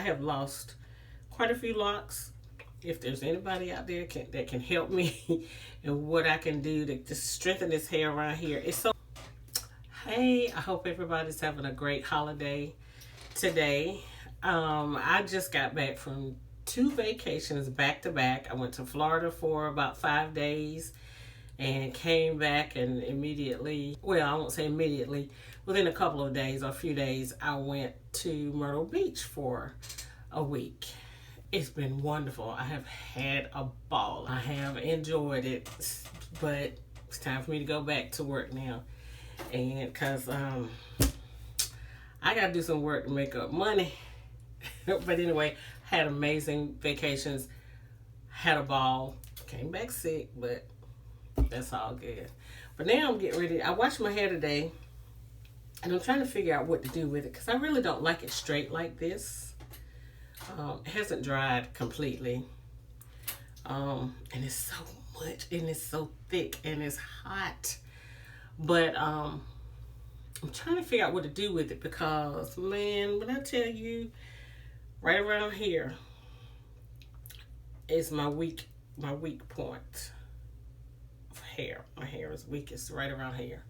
have lost quite a few locks. If there's anybody out there that can help me and what I can do to just strengthen this hair around here. It's so... Hey, I hope everybody's having a great holiday today. I just got back from 2 vacations back to back. I went to Florida for about 5 days and came back, and immediately, well, I won't say immediately, within a couple of days or a few days, I went to Myrtle Beach for a week. It's been wonderful. I have had a ball. I have enjoyed it, but it's time for me to go back to work now. And because I got to do some work to make up money. But anyway, had amazing vacations, had a ball, came back sick, but that's all good. But now I'm getting ready. I washed my hair today, and I'm trying to figure out what to do with it because I really don't like it straight like this. It hasn't dried completely. And it's so much, and it's so thick, and it's hot. But I'm trying to figure out what to do with it because, man, when I tell you, right around here is my weak point of hair. My hair is weakest right around here.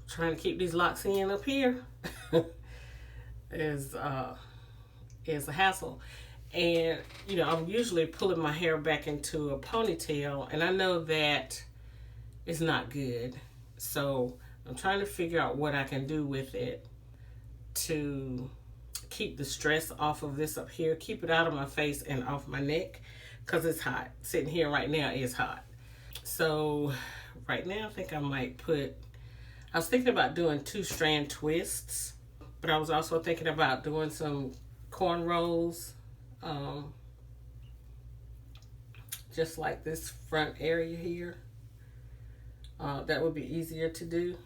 Trying to keep these locks in up here is a hassle. And, you know, I'm usually pulling my hair back into a ponytail, and I know that it's not good. So I'm trying to figure out what I can do with it to keep the stress off of this up here, keep it out of my face and off my neck, because it's hot. Sitting here right now is hot. So right now I think I might I was thinking about doing 2-strand twists, but I was also thinking about doing some cornrows, just like this front area here. That would be easier to do,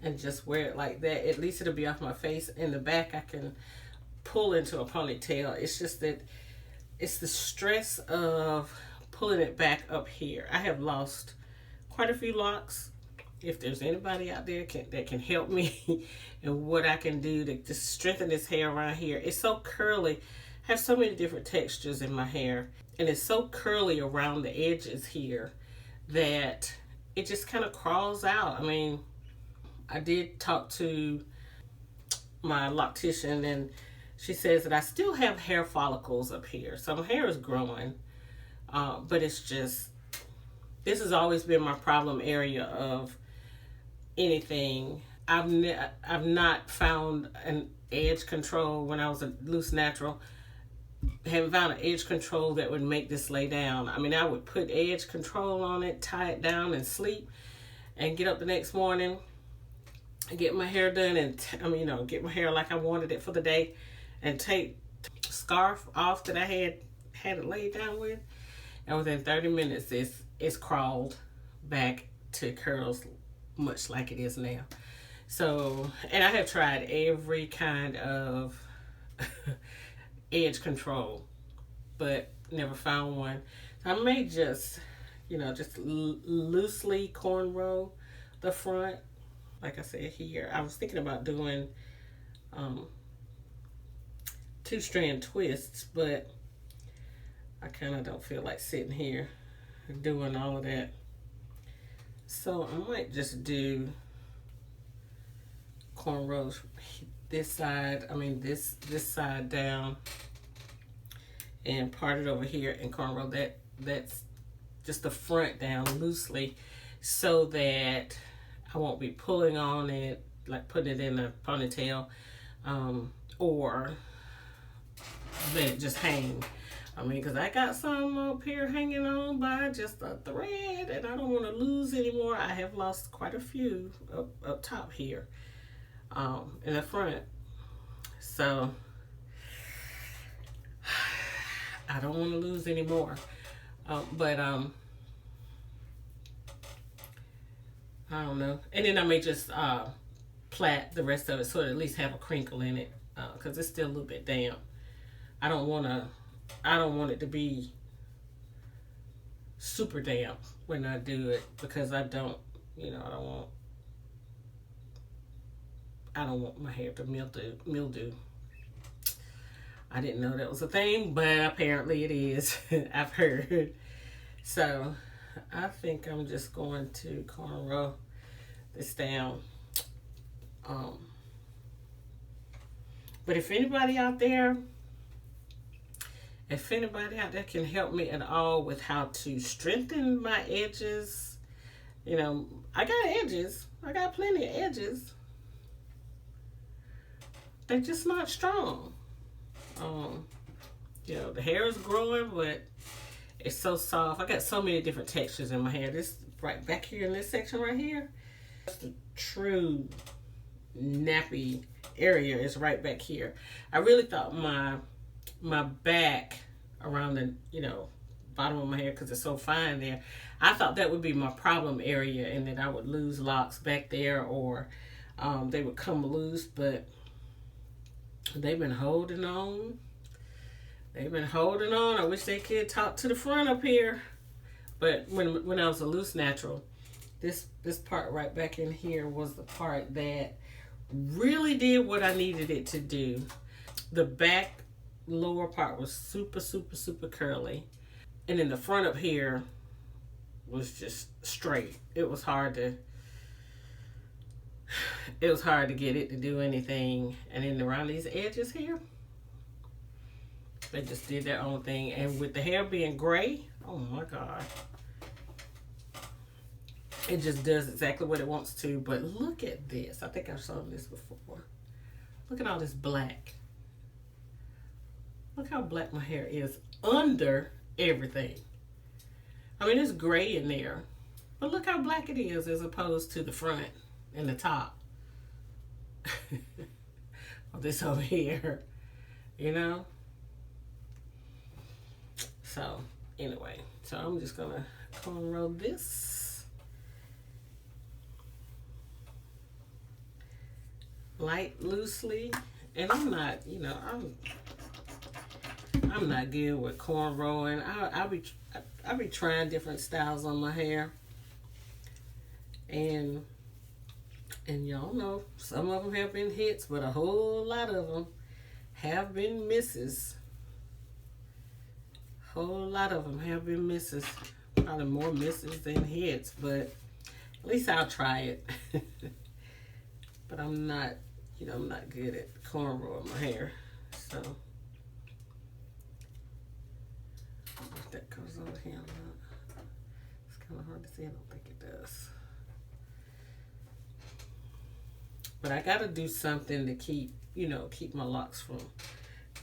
and just wear it like that. At least it'll be off my face. In the back I can pull into a ponytail. It's just that it's the stress of pulling it back up here. I have lost quite a few locks. If there's anybody out there that can help me and what I can do to just strengthen this hair around here. It's so curly. I have so many different textures in my hair, and it's so curly around the edges here that it just kind of crawls out. I mean, I did talk to my loctitian, and she says that I still have hair follicles up here. So my hair is growing, but it's just, this has always been my problem area of anything. I've not found an edge control when I was a loose natural. Haven't found an edge control that would make this lay down. I mean, I would put edge control on it, tie it down, and sleep, and get up the next morning and get my hair done, and get my hair like I wanted it for the day, and take the scarf off that I had it laid down with, and within 30 minutes it's crawled back to curls much like it is now. So, and I have tried every kind of edge control, but never found one. I may just, loosely cornrow the front. Like I said here, I was thinking about doing 2-strand twists, but I kind of don't feel like sitting here doing all of that. So I might just do cornrows this side, this side down, and part it over here and cornrow that's just the front down loosely, so that I won't be pulling on it, like putting it in a ponytail, or let it just hang. Because I got some up here hanging on by just a thread, and I don't want to lose any more. I have lost quite a few up top here, in the front. So I don't want to lose any more. But I don't know. And then I may just plait the rest of it so it at least have a crinkle in it, because it's still a little bit damp. I don't want it to be super damp when I do it, because I don't want I don't want my hair to mildew. I didn't know that was a thing, but apparently it is. I've heard. So I think I'm just going to cornrow this down. But if anybody out there can help me at all with how to strengthen my edges, you know, I got edges. I got plenty of edges. They're just not strong. You know, the hair is growing, but it's so soft. I got so many different textures in my hair. This right back here in this section right here, that's the true nappy area is right back here. I really thought my back around the, you know, bottom of my hair, because it's so fine there, I thought that would be my problem area and that I would lose locks back there, or they would come loose, but they've been holding on. They've been holding on. I wish they could talk to the front up here. But when I was a loose natural, this part right back in here was the part that really did what I needed it to do. The back lower part was super, super, super curly. And then the front up here was just straight. It was hard to get it to do anything. And then around these edges here, they just did their own thing. And with the hair being gray, oh my God, it just does exactly what it wants to. But look at this. I think I've shown this before. Look at all this black. Look how black my hair is under everything. I mean, it's gray in there, but look how black it is as opposed to the front and the top. This over here, you know? So, anyway, so I'm just gonna cornrow this light loosely. And I'm not, you know, I'm not good with cornrowing. I'll be trying different styles on my hair, and y'all know some of them have been hits, but a whole lot of them have been misses. Whole lot of them have been misses. Probably more misses than hits, but at least I'll try it. But I'm not, you know, I'm not good at cornrowing my hair, so. If that goes over here, it's kind of hard to see. I don't think it does. But I got to do something to keep, you know, keep my locks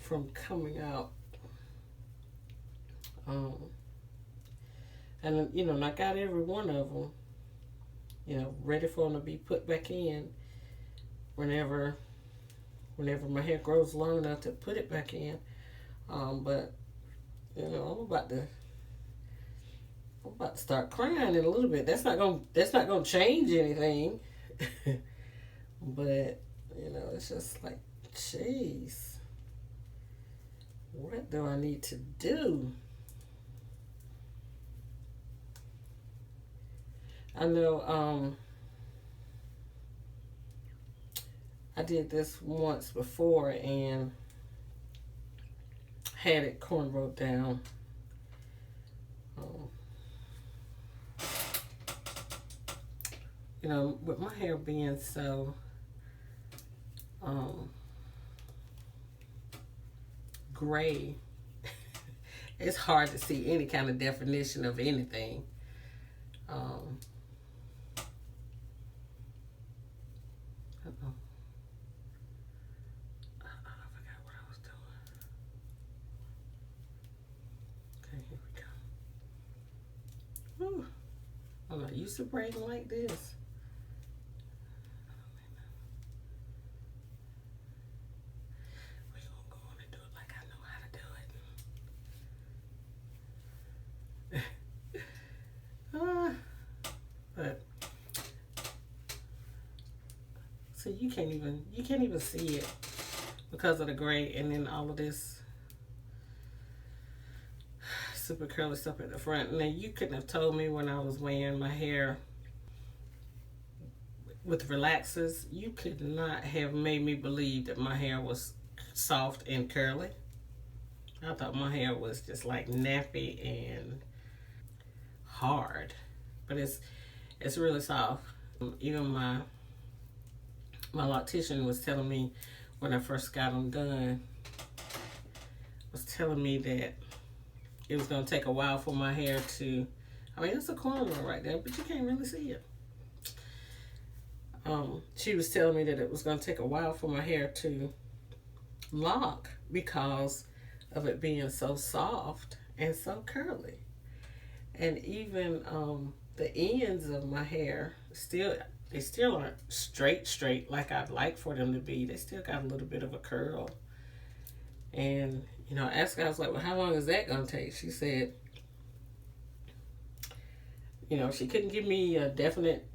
from coming out. And you know, I got every one of them, you know, ready for them to be put back in whenever my hair grows long enough to put it back in. But you know, I'm about to start crying in a little bit. That's not gonna change anything. But you know, it's just like, jeez, what do I need to do? I know I did this once before and had it cornrowed down. You know, with my hair being so gray, it's hard to see any kind of definition of anything. I'm not used to braiding like this. We're gonna go on and do it like I know how to do it. But so you can't even see it because of the gray, and then all of this super curly stuff at the front. Now you couldn't have told me when I was wearing my hair with relaxers, you could not have made me believe that my hair was soft and curly. I thought my hair was just like nappy and hard, but it's really soft. Even my loctician was telling me when I first got them done, was telling me that it was going to take a while for my hair to, I mean, it's a cornrow right there, but you can't really see it. She was telling me that it was going to take a while for my hair to lock because of it being so soft and so curly. And even the ends of my hair they still aren't straight like I'd like for them to be. They still got a little bit of a curl. And, you know, I asked her, I was like, well, how long is that going to take? She said, you know, she couldn't give me a definite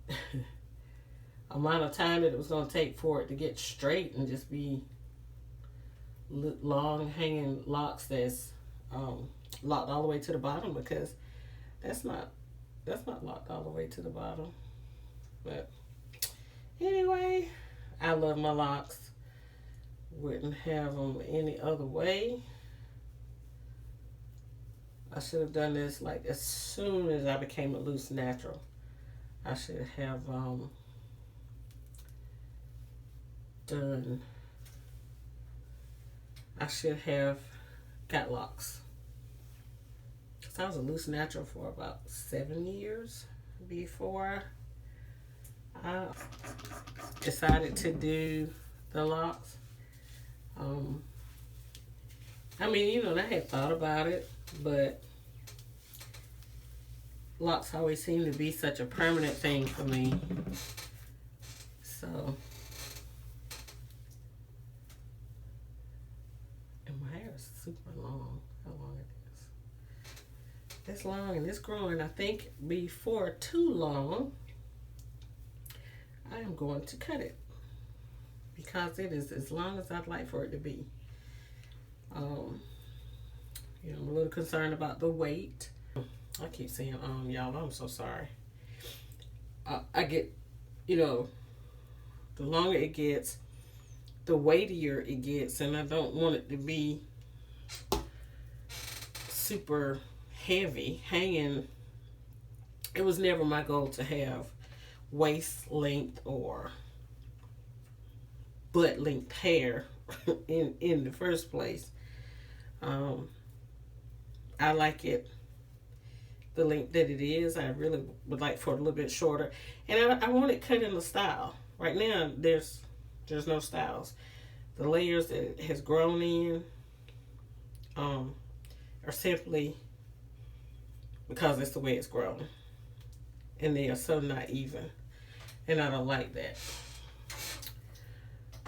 amount of time that it was going to take for it to get straight and just be long hanging locks that's locked all the way to the bottom, because that's not locked all the way to the bottom. But anyway, I love my locks. Wouldn't have them any other way. I should have done this like as soon as I became a loose natural. I should have got locks. Because I was a loose natural for about 7 years before I decided to do the locks. I mean, you know, I had thought about it, but locks always seem to be such a permanent thing for me. So, and my hair is super long. How long it is? It's long and it's growing. I think before too long, I am going to cut it because it is as long as I'd like for it to be. You know, I'm a little concerned about the weight. I keep saying, y'all, I'm so sorry. I get, you know, the longer it gets, the weightier it gets, and I don't want it to be super heavy, hanging. It was never my goal to have waist length or butt length hair in the first place. I like it the length that it is. I really would like for it a little bit shorter, and I want it cut in the style. Right now, there's no styles. The layers that it has grown in are simply because it's the way it's grown, and they are so not even, and I don't like that.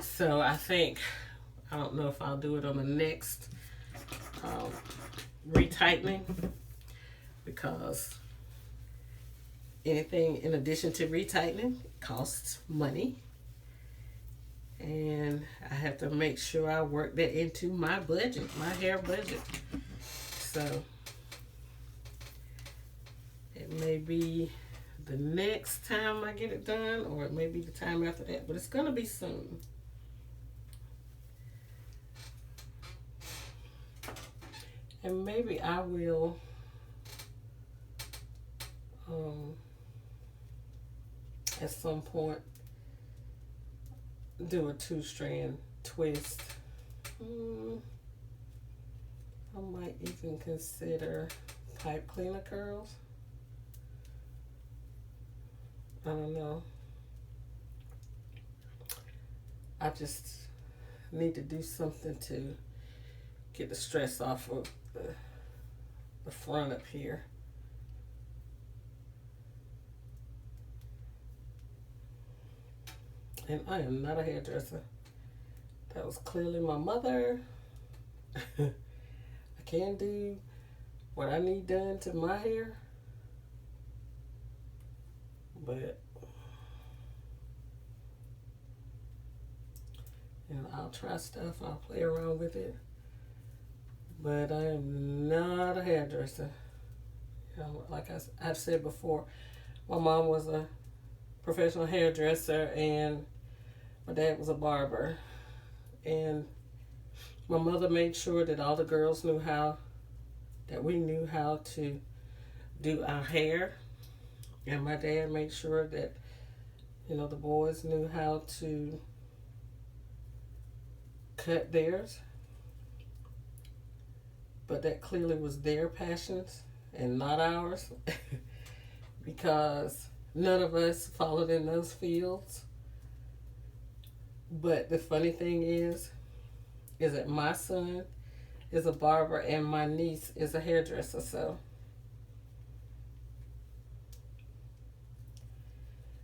So I don't know if I'll do it on the next retightening, because anything in addition to retightening costs money, and I have to make sure I work that into my budget, my hair budget. So it may be the next time I get it done, or it may be the time after that, but it's gonna be soon. And maybe I will at some point do a 2-strand twist. I might even consider pipe cleaner curls. I don't know. I just need to do something to get the stress off of the front up here. And I am not a hairdresser. That was clearly my mother. I can do what I need done to my hair, but you know, I'll try stuff, I'll play around with it, but I am not a hairdresser. You know, like I've said before, my mom was a professional hairdresser, and my dad was a barber. And my mother made sure that all the girls knew that we knew how to do our hair. And my dad made sure that, you know, the boys knew how to cut theirs. But that clearly was their passions and not ours. Because none of us followed in those fields. But the funny thing is that my son is a barber and my niece is a hairdresser, so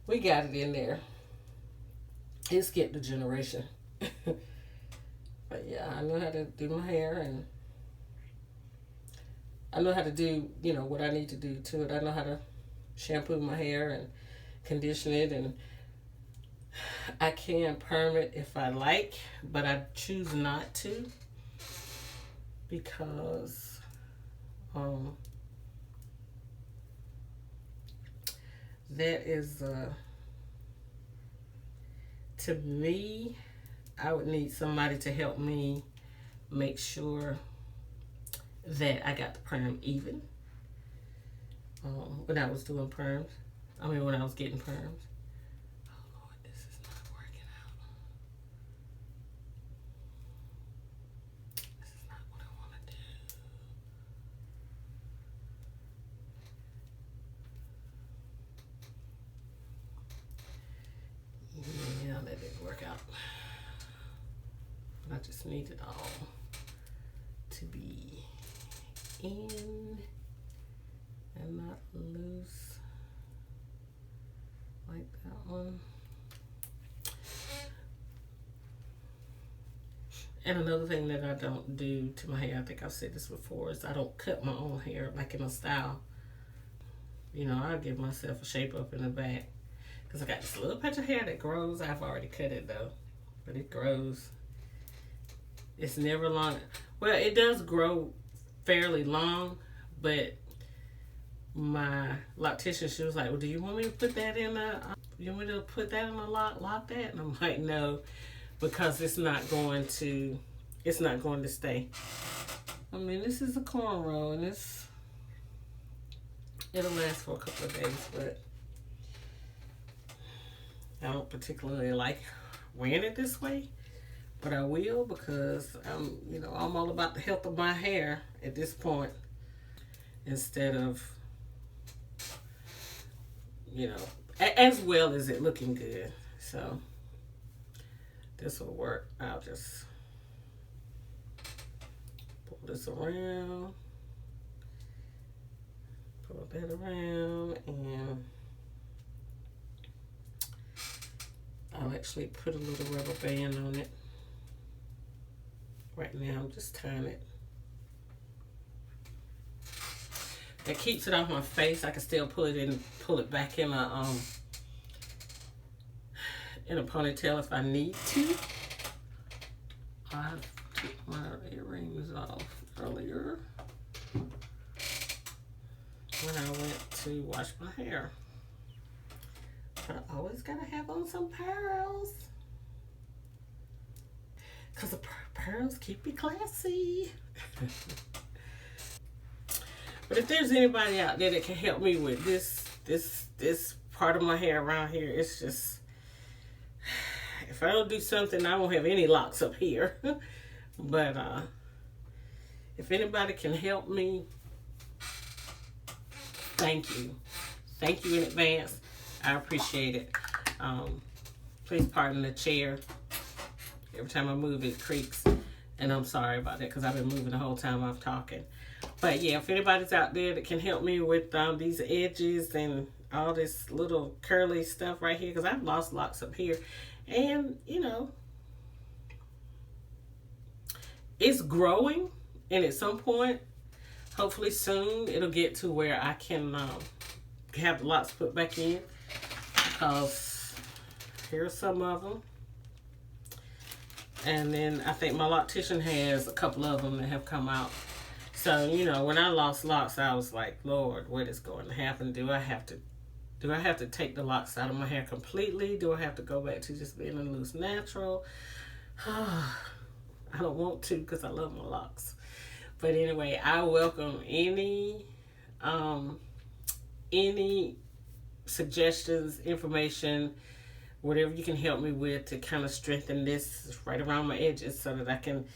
we got it in there. It skipped a generation. But yeah, I know how to do my hair, and I know how to do, you know, what I need to do to it. I know how to shampoo my hair and condition it, and I can perm it if I like, but I choose not to because that is to me, I would need somebody to help me make sure that I got the perm even when I was doing perms. I mean, when I was getting perms. Oh Lord, this is not working out. This is not what I want to do. Yeah, that didn't work out. But I just need it all to be in and not loose like that one. And another thing that I don't do to my hair, I think I've said this before, is I don't cut my own hair like in a style. You know, I give myself a shape up in the back because I got this little patch of hair that grows. I've already cut it though, but it grows. It's never long. Well, it does grow fairly long, but my loctician, she was like, well, do you want me to put that in you want me to put that in a lock that? And I'm like, no, because it's not going to stay. I mean, this is a cornrow, and it'll last for a couple of days, but I don't particularly like wearing it this way, but I will because I'm all about the health of my hair at this point, instead of, as well as it looking good. So this will work. I'll just pull this around, pull that around, and I'll actually put a little rubber band on it. Right now I'm just tying it. That keeps it off my face. I can still pull it back in a ponytail if I need to. I took my earrings off earlier when I went to wash my hair. But I always gotta have on some pearls, cause the pearls keep me classy. But if there's anybody out there that can help me with this part of my hair around here, it's just, if I don't do something, I won't have any locks up here. But if anybody can help me, thank you. Thank you in advance. I appreciate it. Please pardon the chair. Every time I move, it creaks. And I'm sorry about that because I've been moving the whole time I'm talking. But yeah, if anybody's out there that can help me with these edges and all this little curly stuff right here, because I've lost locks up here. And, it's growing. And at some point, hopefully soon, it'll get to where I can have the locks put back in. Because here's some of them. And then I think my loctician has a couple of them that have come out. So, when I lost locks, I was like, Lord, what is going to happen? Do I have to Do I have to take the locks out of my hair completely? Do I have to go back to just being a loose natural? I don't want to because I love my locks. But anyway, I welcome any suggestions, information, whatever you can help me with to kind of strengthen this right around my edges so that I can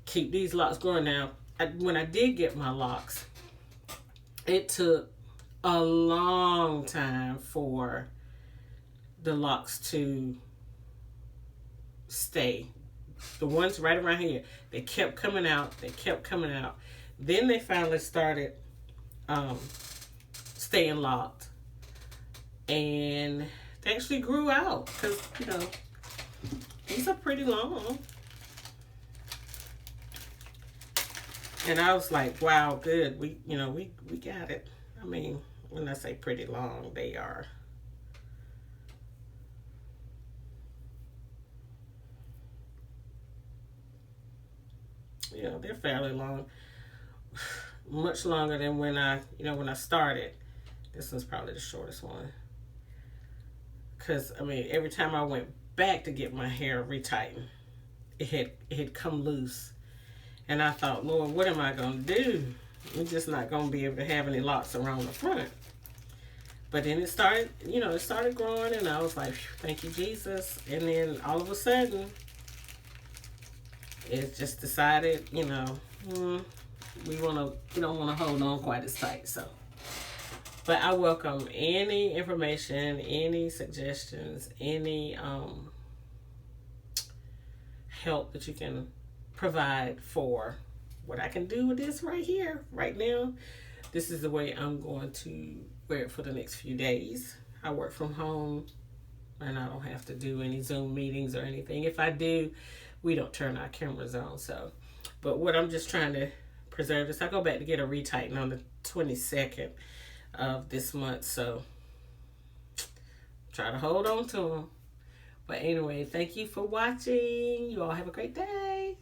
keep these locks growing. Now, when I did get my locks, it took a long time for the locks to stay. The ones right around here, they kept coming out. They kept coming out. Then they finally started staying locked. And they actually grew out because, you know, these are pretty long. And I was like, wow, good. We got it. I mean, when I say pretty long, they are. Yeah, they're fairly long. Much longer than when I started. This one's probably the shortest one. Because, I mean, every time I went back to get my hair retightened, it had come loose. And I thought, Lord, what am I going to do? I'm just not going to be able to have any locks around the front. But then it started growing, and I was like, thank you, Jesus. And then all of a sudden, it just decided, we don't want to hold on quite as tight. So, but I welcome any information, any suggestions, any help that you can provide for what I can do with this right here, right now. This is the way I'm going to wear it for the next few days. I work from home, and I don't have to do any Zoom meetings or anything. If I do, we don't turn our cameras on. So, but what I'm just trying to preserve is I go back to get a retighten on the 22nd of this month. So, try to hold on to them. But anyway, thank you for watching. You all have a great day.